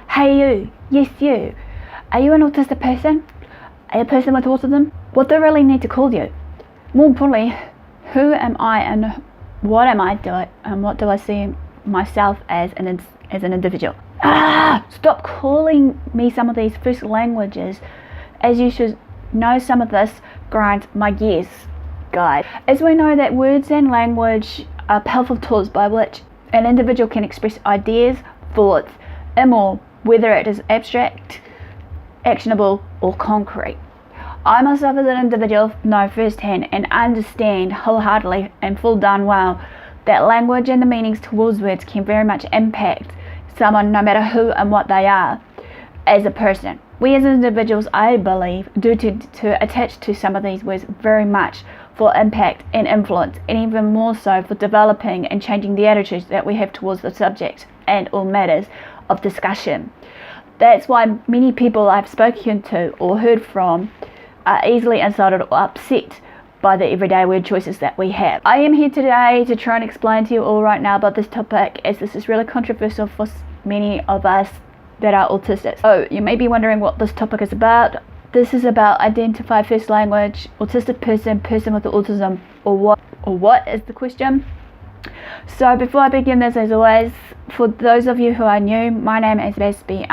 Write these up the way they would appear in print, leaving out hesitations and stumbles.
Hey you, yes you, are you an autistic person? A person with autism? What do I really need to call you? More importantly, who am I and what am I doing and what do I see myself as an individual? Stop calling me some of these first languages, as you should know some of this grinds my gears, guys. As we know that words and language are powerful tools by which an individual can express ideas, thoughts, and more, whether it is abstract, actionable, or concrete. I myself as an individual know firsthand and understand wholeheartedly and full done well that language and the meanings towards words can very much impact someone no matter who and what they are as a person. We as individuals, I believe, do to attach to some of these words very much for impact and influence, and even more so for developing and changing the attitudes that we have towards the subject and all matters of discussion. That's why many people I've spoken to or heard from are easily insulted or upset by the everyday word choices that we have. I am here today to try and explain to you all right now about this topic, as this is really controversial for many of us that are autistic. So you may be wondering what this topic is about. This is about identify first language, autistic person with autism, or what is the question? So before I begin this, as always, for those of you who are new, my name is Aspie.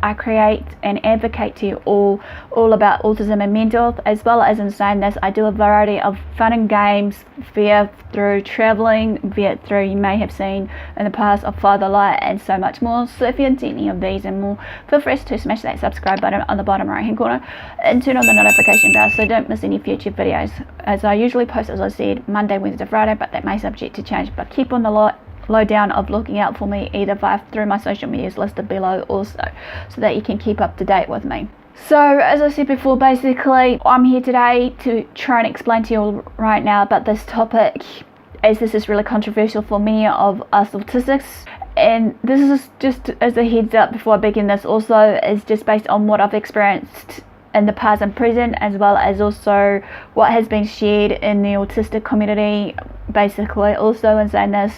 I create and advocate to you all about autism and mental health, as well as in saying this, I do a variety of fun and games via through traveling, you may have seen in the past of Father Light and so much more. So if you're into any of these and more, feel free to smash that subscribe button on the bottom right hand corner and turn on the notification bell so don't miss any future videos, as I usually post, as I said, Monday, Wednesday, Friday, but that may subject to change. But keep on the lowdown of looking out for me either through my social medias listed below also, so that you can keep up to date with me. So as I said before, basically I'm here today to try and explain to you all right now about this topic, as this is really controversial for many of us autistics. And this is just as a heads up before I begin, this also is just based on what I've experienced in the past and present, as well as also what has been shared in the autistic community. Basically also in saying this,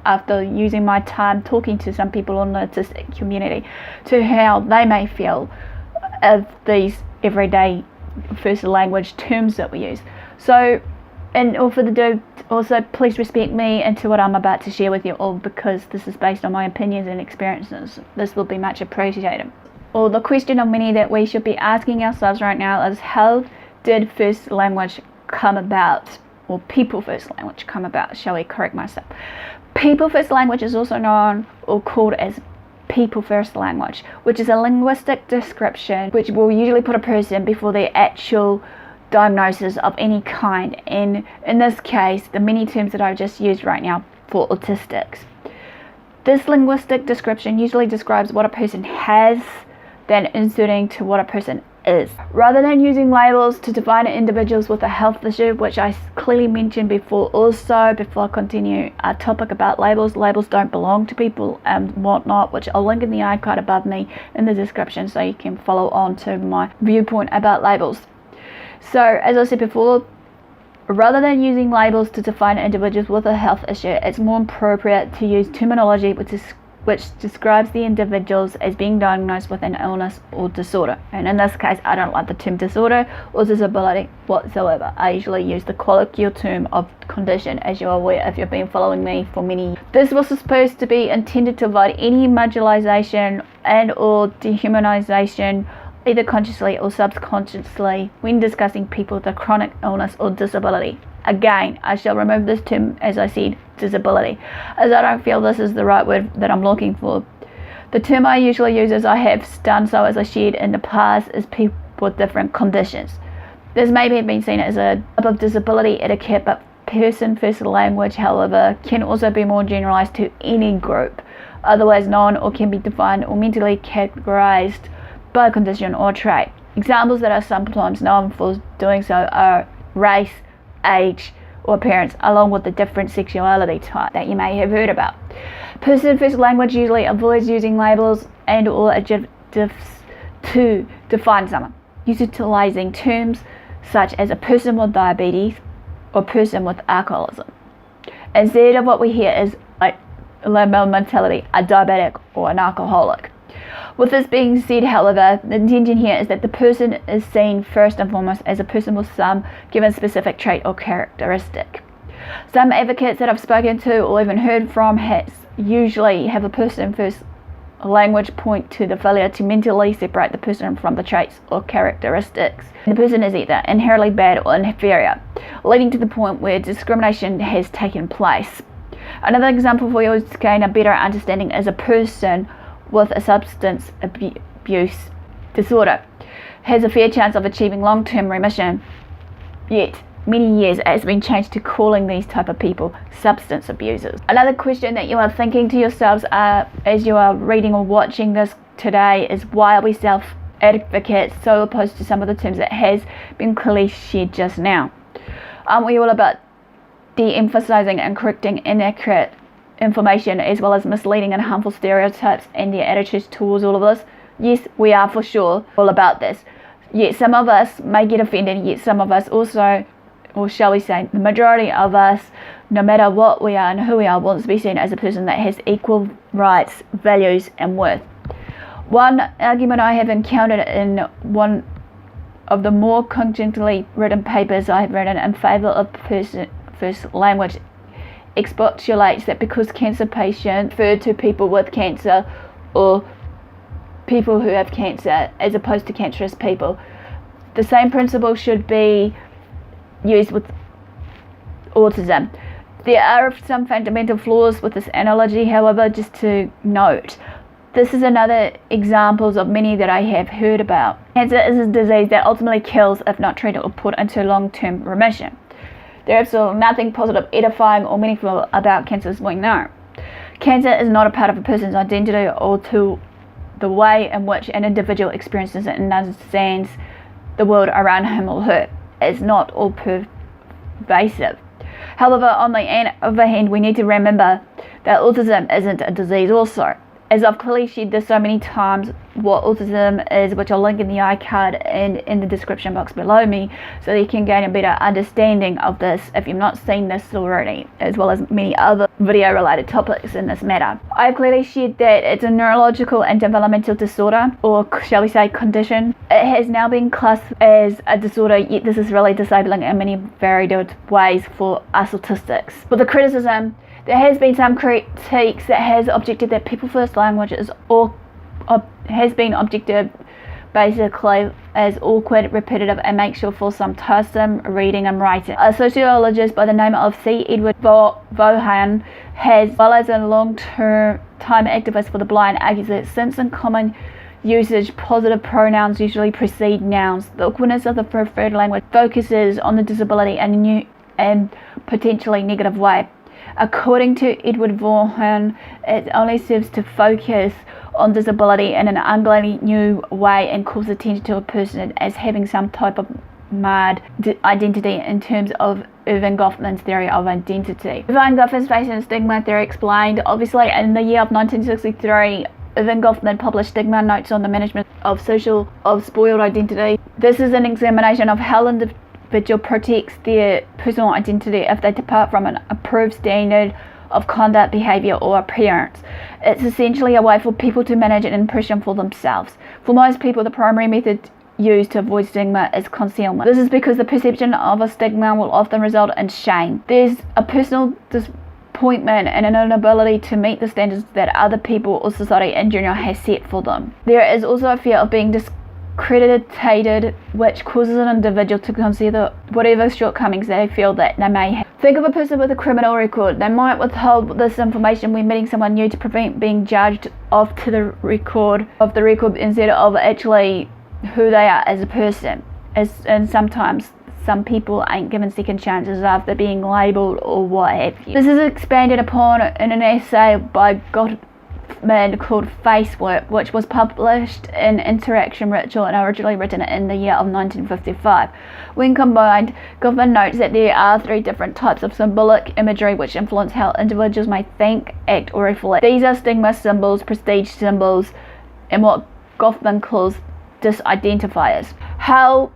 after using my time talking to some people in the autistic community to how they may feel of these everyday first language terms that we use. So, and all for the do, also please respect me into what I'm about to share with you all, because this is based on my opinions and experiences. This will be much appreciated. Or the question of many that we should be asking ourselves right now is, how did first language come about? Or people first language come about, shall we correct myself. People first language is also known or called as people first language, which is a linguistic description which will usually put a person before the actual diagnosis of any kind, and in this case the many terms that I've just used right now for autistics. This linguistic description usually describes what a person has, then inserting to what a person is. Rather than using labels to define individuals with a health issue, which I clearly mentioned before also, before I continue our topic about labels don't belong to people and whatnot, which I'll link in the icon above me in the description so you can follow on to my viewpoint about labels. So as I said before, rather than using labels to define individuals with a health issue, it's more appropriate to use terminology which describes the individuals as being diagnosed with an illness or disorder. And in this case, I don't like the term disorder or disability whatsoever. I usually use the colloquial term of condition, as you're aware if you've been following me for many years. This was supposed to be intended to avoid any marginalization and or dehumanization, either consciously or subconsciously, when discussing people with a chronic illness or disability. Again, I shall remove this term, as I said, disability, as I don't feel this is the right word that I'm looking for. The term I usually use, as I have done so as I shared in the past, is people with different conditions. This may have been seen as a type of disability etiquette, but person first language, however, can also be more generalized to any group, otherwise known or can be defined or mentally categorized by a condition or trait. Examples that are sometimes known for doing so are race, age, or appearance, along with the different sexuality type that you may have heard about. Person first language usually avoids using labels and or adjectives to define someone, utilizing terms such as a person with diabetes or person with alcoholism. Instead of what we hear is like mentality, a diabetic or an alcoholic. With this being said, however, the intention here is that the person is seen first and foremost as a person with some given specific trait or characteristic. Some advocates that I've spoken to or even heard from usually have a person first language point to the failure to mentally separate the person from the traits or characteristics. The person is either inherently bad or inferior, leading to the point where discrimination has taken place. Another example for you to gain a better understanding is a person with a substance abuse disorder has a fair chance of achieving long-term remission, yet many years it has been changed to calling these type of people substance abusers. Another question that you are thinking to yourselves as you are reading or watching this today is, why are we self-advocates so opposed to some of the terms that has been clearly shared just now? Aren't we all about de-emphasizing and correcting inaccurate information as well as misleading and harmful stereotypes and their attitudes towards all of us? Yes, we are for sure all about this. Yet some of us may get offended, yet some of us also, or shall we say, the majority of us, no matter what we are and who we are, wants to be seen as a person that has equal rights, values and worth. One argument I have encountered in one of the more cogently written papers I have written in favour of first language expostulates that because cancer patients refer to people with cancer or people who have cancer as opposed to cancerous people, the same principle should be used with autism. There are some fundamental flaws with this analogy, however, just to note. This is another examples of many that I have heard about. Cancer is a disease that ultimately kills if not treated or put into long-term remission. There is absolutely nothing positive, edifying or meaningful about cancer as we know. Cancer is not a part of a person's identity or to the way in which an individual experiences and understands the world around him or her. It's not all pervasive. However, on the other hand, we need to remember that autism isn't a disease also. As I've clearly shared this so many times, what autism is, which I'll link in the iCard and in the description box below me, so that you can gain a better understanding of this if you've not seen this already, as well as many other video related topics in this matter. I've clearly shared that it's a neurological and developmental disorder, or shall we say condition. It has now been classed as a disorder, yet this is really disabling in many varied ways for us autistics. For the criticism, there has been some critiques that has objected that people first language is has been objected basically as awkward, repetitive and makes you feel some tiresome reading and writing. A sociologist by the name of C. Edward Vaughan has, as well as a long-term time activist for the blind, argues that since in common usage positive pronouns usually precede nouns, the awkwardness of the preferred language focuses on the disability in a new and potentially negative way. According to Edward Vaughan, it only serves to focus on disability in an ugly new way and calls attention to a person as having some type of marred identity in terms of Irving Goffman's theory of identity. Irving Goffman's facing stigma theory explained. Obviously, in the year of 1963, Irving Goffman published Stigma Notes on the Management of Spoiled Identity. This is an examination of how individual protects their personal identity if they depart from an approved standard of conduct, behaviour or appearance. It's essentially a way for people to manage an impression for themselves. For most people, the primary method used to avoid stigma is concealment. This is because the perception of a stigma will often result in shame. There's a personal disappointment and an inability to meet the standards that other people or society in general has set for them. There is also a fear of being discredited, which causes an individual to consider whatever shortcomings they feel that they may have. Think of a person with a criminal record. They might withhold this information when meeting someone new to prevent being judged off to the record instead of actually who they are as a person. And sometimes some people ain't given second chances after being labelled or what have you. This is expanded upon in an essay by Gottman called Face Work, which was published in Interaction Ritual and originally written in the year of 1955. When combined, Gottman notes that there are 3 different types of symbolic imagery which influence how individuals may think, act or reflect. These are stigma symbols, prestige symbols, and what Gottman calls disidentifiers. How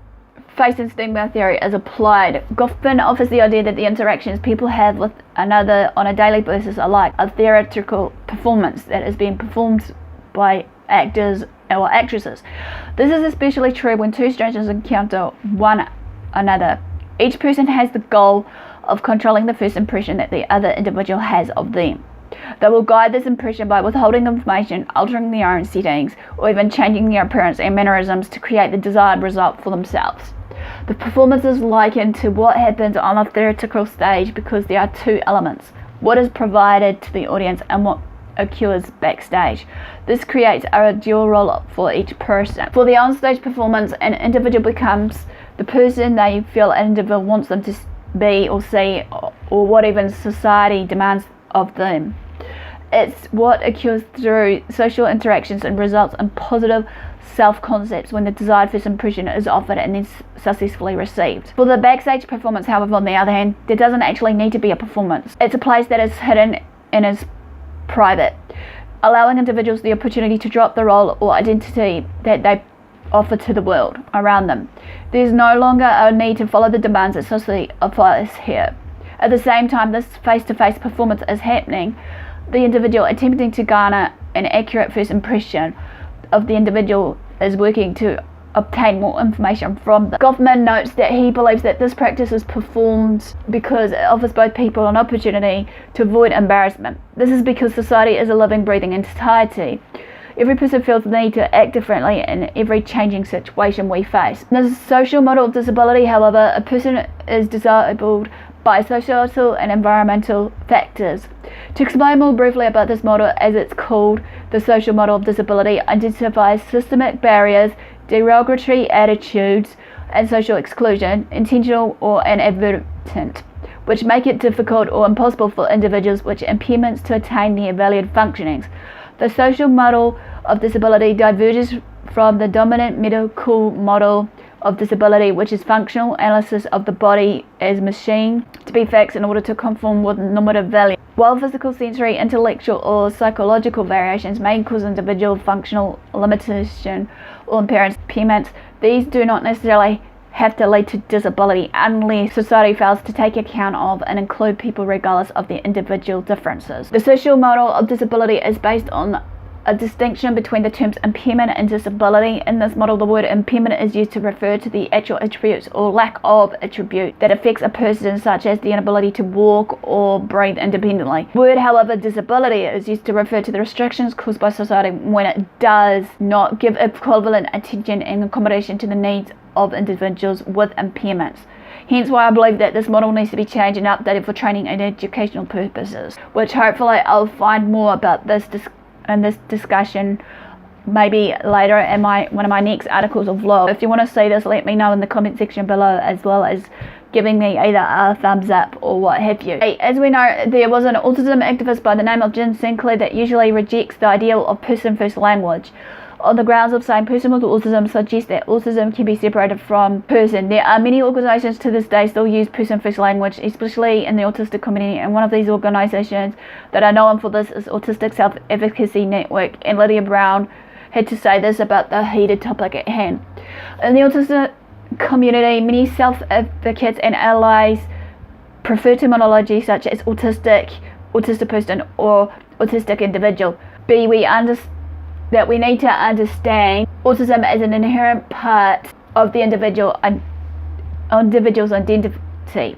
face and stigma theory is applied. Goffman offers the idea that the interactions people have with another on a daily basis are like a theatrical performance that is being performed by actors or actresses. This is especially true when two strangers encounter one another. Each person has the goal of controlling the first impression that the other individual has of them. They will guide this impression by withholding information, altering their own settings, or even changing their appearance and mannerisms to create the desired result for themselves. The performance is likened to what happens on a theatrical stage because there are two elements: what is provided to the audience and what occurs backstage. This creates a dual role for each person. For the onstage performance, an individual becomes the person they feel an individual wants them to be or see, or what even society demands of them. It's what occurs through social interactions and results in positive self-concepts when the desired first impression is offered and then successfully received. For the backstage performance, however, on the other hand, there doesn't actually need to be a performance. It's a place that is hidden and is private, allowing individuals the opportunity to drop the role or identity that they offer to the world around them. There's no longer a need to follow the demands that society applies here. At the same time this face-to-face performance is happening, the individual attempting to garner an accurate first impression of the individual is working to obtain more information from them. Goffman notes that he believes that this practice is performed because it offers both people an opportunity to avoid embarrassment. This is because society is a living, breathing entity. Every person feels the need to act differently in every changing situation we face. In the social model of disability, however, a person is disabled by societal and environmental factors. To explain more briefly about this model, as it's called, the social model of disability identifies systemic barriers, derogatory attitudes, and social exclusion, intentional or inadvertent, which make it difficult or impossible for individuals with impairments to attain their valued functionings. The social model of disability diverges from the dominant medical model of disability, which is functional analysis of the body as machine to be fixed in order to conform with normative value. While physical, sensory, intellectual, or psychological variations may cause individual functional limitation or impairments, these do not necessarily have to lead to disability unless society fails to take account of and include people regardless of their individual differences. The social model of disability is based on a distinction between the terms impairment and disability. In this model, the word impairment is used to refer to the actual attributes or lack of attribute that affects a person, such as the inability to walk or breathe independently. The word, however, disability is used to refer to the restrictions caused by society when it does not give equivalent attention and accommodation to the needs of individuals with impairments. Hence why I believe that this model needs to be changed and updated for training and educational purposes, which hopefully I'll find more about this in this discussion maybe later in one of my next articles or vlog. If you want to see this, let me know in the comment section below, as well as giving me either a thumbs up or what have you. As we know, there was an autism activist by the name of Jim Sinclair that usually rejects the ideal of person first language on the grounds of saying person with autism suggests that autism can be separated from person. There are many organisations to this day still use person first language, especially in the autistic community, and one of these organisations that are known for this is Autistic Self-Advocacy Network, and Lydia Brown had to say this about the heated topic at hand. In the autistic community, many self-advocates and allies prefer terminology such as autistic, autistic person, or autistic individual. That we need to understand autism as an inherent part of the individual's identity.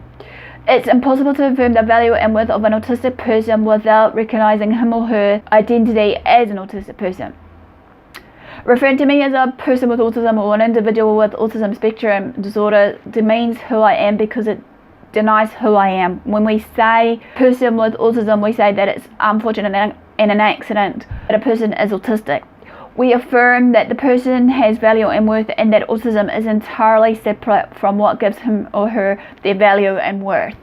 It's impossible to affirm the value and worth of an autistic person without recognizing him or her identity as an autistic person. Referring to me as a person with autism or an individual with autism spectrum disorder demeans who I am because it denies who I am. When we say person with autism, we say that it's unfortunate and an accident that a person is autistic. We affirm that the person has value and worth, and that autism is entirely separate from what gives him or her their value and worth.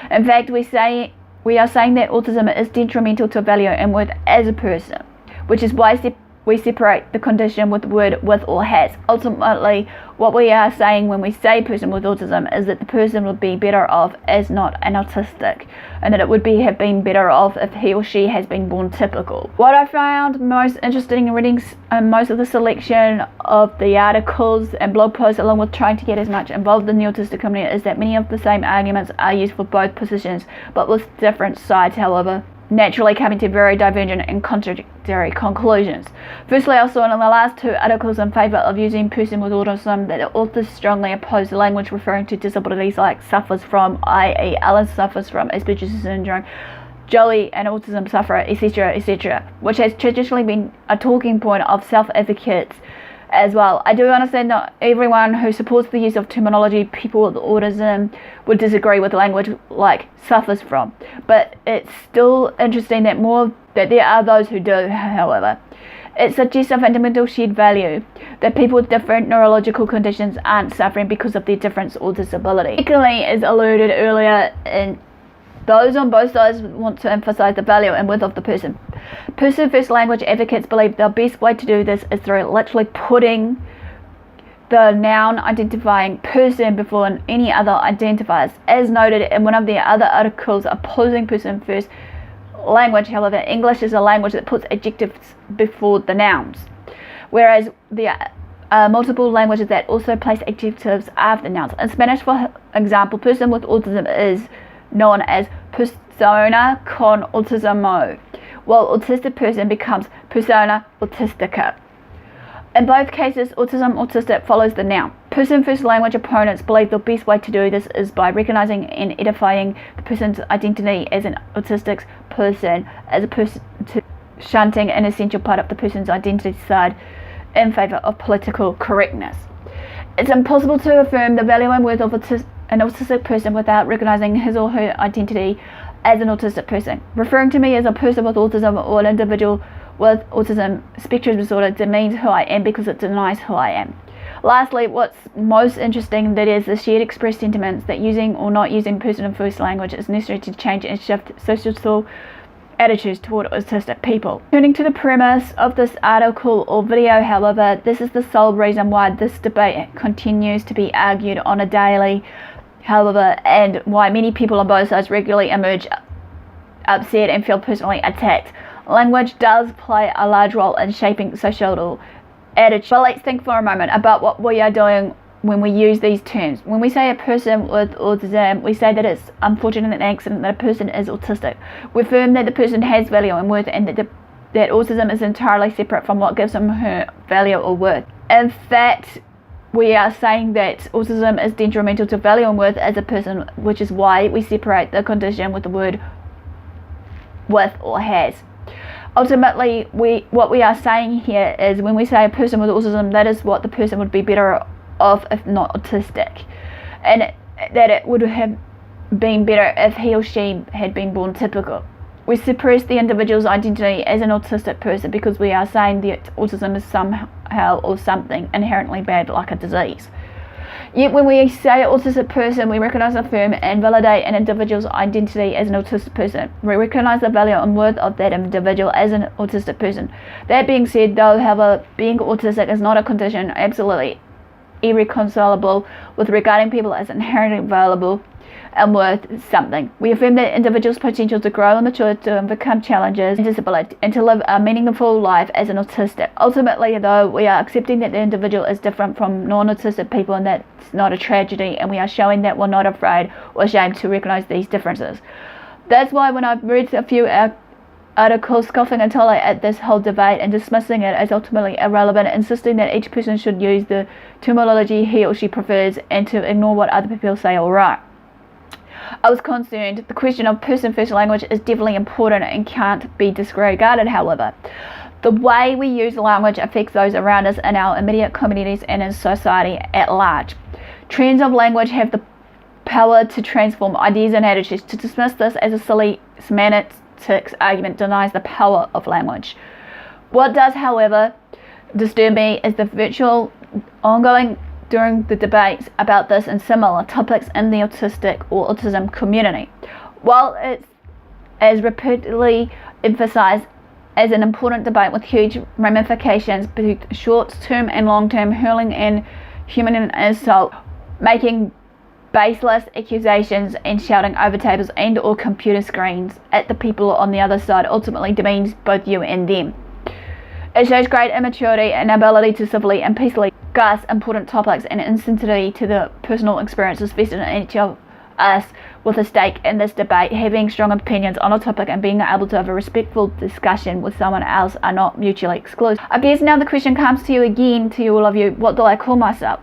In fact, we are saying that autism is detrimental to value and worth as a person, which is why we separate the condition with the word with or has. Ultimately, what we are saying when we say person with autism is that the person would be better off as not an autistic, and that it would have been better off if he or she has been born typical. What I found most interesting in reading most of the selection of the articles and blog posts, along with trying to get as much involved in the autistic community, is that many of the same arguments are used for both positions, but with different sides, however. naturally coming to very divergent and contradictory conclusions. Firstly, I saw in the last two articles in favour of using person with autism that the authors strongly oppose the language referring to disabilities like suffers from, i.e. Alan suffers from Asperger's syndrome, Joey an autism sufferer, etc., etc., which has traditionally been a talking point of self-advocates as well. I do understand that everyone who supports the use of terminology people with autism would disagree with language like suffers from, but it's still interesting that there are those who do, however. It suggests a fundamental shared value that people with different neurological conditions aren't suffering because of their difference or disability. Secondly, as alluded earlier, in those on both sides want to emphasize the value and worth of the person. Person-first language advocates believe the best way to do this is through literally putting the noun identifying person before any other identifiers. As noted in one of the other articles opposing person-first language, however, English is a language that puts adjectives before the nouns, whereas there are multiple languages that also place adjectives after nouns. In Spanish, for example, person with autism is known as persona con autismo, while autistic person becomes persona autistica. In both cases, autism autistic follows the noun. Person-first language opponents believe the best way to do this is by recognizing and edifying the person's identity as an autistic person, as opposed to shunting an essential part of the person's identity side in favor of political correctness. It's impossible to affirm the value and worth of an autistic person without recognizing his or her identity as an autistic person. Referring to me as a person with autism or an individual with autism spectrum disorder demeans who I am because it denies who I am. Lastly, what's most interesting that is the shared expressed sentiments that using or not using person-first language is necessary to change and shift social attitudes toward autistic people. Turning to the premise of this article or video, however, this is the sole reason why this debate continues to be argued on a daily, however, and why many people on both sides regularly emerge upset and feel personally attacked. Language does play a large role in shaping social attitudes, but let's think for a moment about what we are doing when we use these terms. When we say a person with autism, we say that it's unfortunate an accident that a person is autistic. We affirm that the person has value and worth, and that autism is entirely separate from what gives him her value or worth. In fact, we are saying that autism is detrimental to value and worth as a person, which is why we separate the condition with the word with or has. Ultimately, what we are saying here is when we say a person with autism, that is what the person would be better off if not autistic, and that it would have been better if he or she had been born typical. We suppress the individual's identity as an autistic person because we are saying that autism is somehow or something inherently bad, like a disease. Yet when we say autistic person, we recognise, affirm and validate an individual's identity as an autistic person. We recognise the value and worth of that individual as an autistic person. That being said, though, however, being autistic is not a condition absolutely irreconcilable with regarding people as inherently valuable and worth something. We affirm that individuals' potential to grow and mature, to overcome challenges and disability, and to live a meaningful life as an autistic. Ultimately, though, we are accepting that the individual is different from non-autistic people, and that's not a tragedy, and we are showing that we're not afraid or ashamed to recognise these differences. That's why when I've read a few articles scoffing entirely at this whole debate and dismissing it as ultimately irrelevant, insisting that each person should use the terminology he or she prefers and to ignore what other people say or write, I was concerned. The question of person-first language is definitely important and can't be disregarded, however. The way we use language affects those around us in our immediate communities and in society at large. Trends of language have the power to transform ideas and attitudes. To dismiss this as a silly semantics argument denies the power of language. What does, however, disturb me is the virtual ongoing during the debates about this and similar topics in the autistic or autism community. While it's as repeatedly emphasized as an important debate with huge ramifications, both short-term and long-term, hurling and human insult, making baseless accusations and shouting over tables and or computer screens at the people on the other side ultimately demeans both you and them. It shows great immaturity and ability to civilly and peacefully discuss important topics and insensitivity to the personal experiences vested in each of us with a stake in this debate, having strong opinions on a topic and being able to have a respectful discussion with someone else are not mutually exclusive. I guess now the question comes to you again, to all of you, what do I call myself?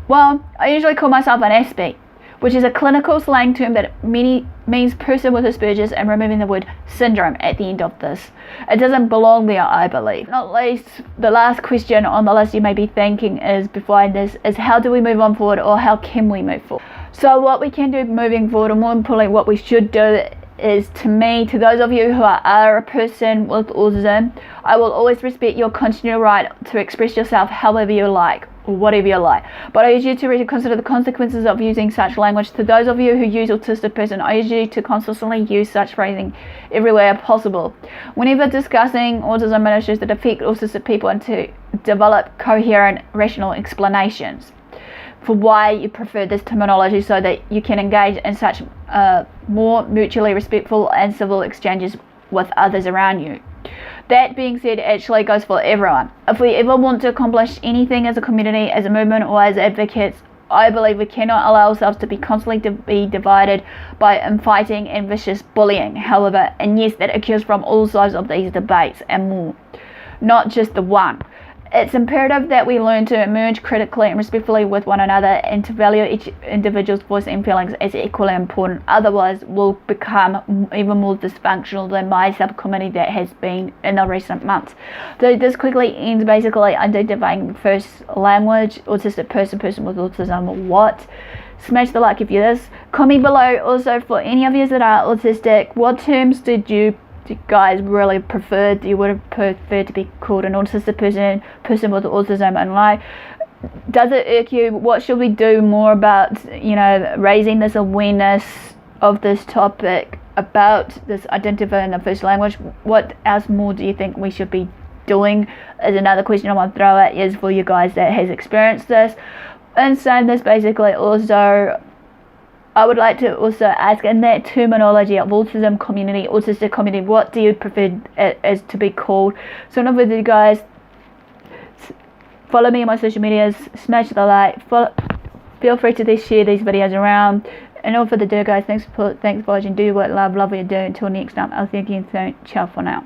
Well, I usually call myself an Aspie, which is a clinical slang term that means person with Asperger's, and removing the word syndrome at the end of this. It doesn't belong there, I believe. Not least, the last question on the list you may be thinking is, behind this, is how do we move on forward, or how can we move forward? So what we can do moving forward, or more importantly what we should do, is, to those of you who are a person with autism, I will always respect your constitutional right to express yourself however you like, or whatever you like. But I urge you to consider the consequences of using such language. To those of you who use autistic person, I urge you to consistently use such phrasing everywhere possible. Whenever discussing autism issues that affect autistic people, and to develop coherent, rational explanations for why you prefer this terminology, so that you can engage in such more mutually respectful and civil exchanges with others around you. That being said, it actually goes for everyone. If we ever want to accomplish anything as a community, as a movement, or as advocates, I believe we cannot allow ourselves to be constantly be divided by infighting and vicious bullying. However, and yes, that occurs from all sides of these debates and more, not just the one. It's imperative that we learn to emerge critically and respectfully with one another, and to value each individual's voice and feelings as equally important. Otherwise, we'll become even more dysfunctional than my subcommittee that has been in the recent months. So this quickly ends basically identifying the first language, autistic person with autism, what. Smash the like if you're this. Comment below also for any of you that are autistic, what terms did you guys really prefer? You would have preferred to be called an autistic person with autism, and like, does it irk you? What should we do more about, raising this awareness of this topic, about this identifying the first language? What else more do you think we should be doing? Is another question I want to throw at is for you guys that has experienced this. And saying this, basically also, I would like to also ask, in that terminology of autistic community, what do you prefer as to be called? So enough with you guys. Follow me on my social medias, smash the like, feel free to share these videos around. And all for the do, guys, thanks for watching. Do what love what you do. Until next time, I'll see you again soon. Ciao for now.